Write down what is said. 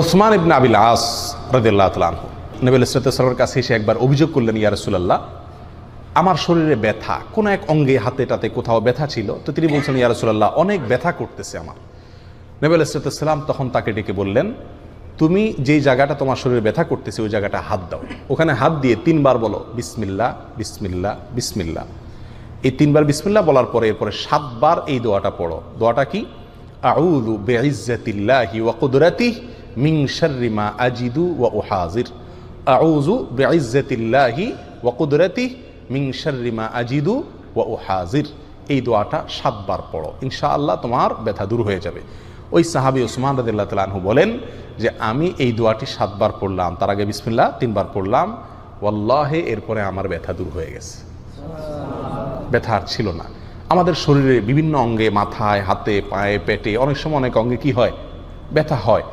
ওসমান ইবনে আবিল আস রাদিয়াল্লাহু তাআলা আনহু নবী সাল্লাল্লাহু আলাইহি ওয়াসাল্লামের কাছে এসে একবার অভিযোগ করলেন, ইয়া রাসূলুল্লাহ, আমার শরীরে ব্যথা, কোনো এক অঙ্গে হাতে টাতে কোথাও ব্যথা ছিল। তো তিনি বলছেন, ইয়া রাসূলুল্লাহ, অনেক ব্যথা করতেছে আমার। নবী সাল্লাল্লাহু আলাইহি ওয়াসাল্লাম তখন তাকে ডেকে বললেন, তুমি যেই জায়গাটা তোমার শরীরে ব্যথা করতেছে ওই জায়গাটা হাত দাও, ওখানে হাত দিয়ে 3 বার বলো বিসমিল্লাহ বিসমিল্লাহ বিসমিল্লাহ। এই 3 বার বিসমিল্লাহ বলার পরে এরপরে 7 বার এই দোয়াটা পড়ো। দোয়াটা কি? আউযু বিইজ্জাতিল্লাহি ওয়া কুদরাতিহি মিন শাররি মা আজিদু ওয়া উহাজির। আউযু বিইজ্জাতিল্লাহি ওয়া কুদরাতিহি মিন শাররি মা আজিদু ওয়া উহাজির। এই দোয়াটা 7 বার পড়ো, ইনশাআল্লাহ তোমার ব্যথা দূর হয়ে যাবে। ওই সাহাবী ওসমান রাদিয়াল্লাহু তাআলা আনহু বলেন যে আমি এই দোয়াটি 7 বার পড়লাম, তার আগে বিসমিল্লাহ 3 বার পড়লাম, ওয়াল্লাহি এরপরে আমার ব্যথা দূর হয়ে গেছে, ব্যথা আর ছিল না। আমাদের শরীরে বিভিন্ন অঙ্গে, মাথায়, হাতে, পায়ে, পেটে, অনেক সময় অনেক অঙ্গে কি হয়? ব্যথা হয়।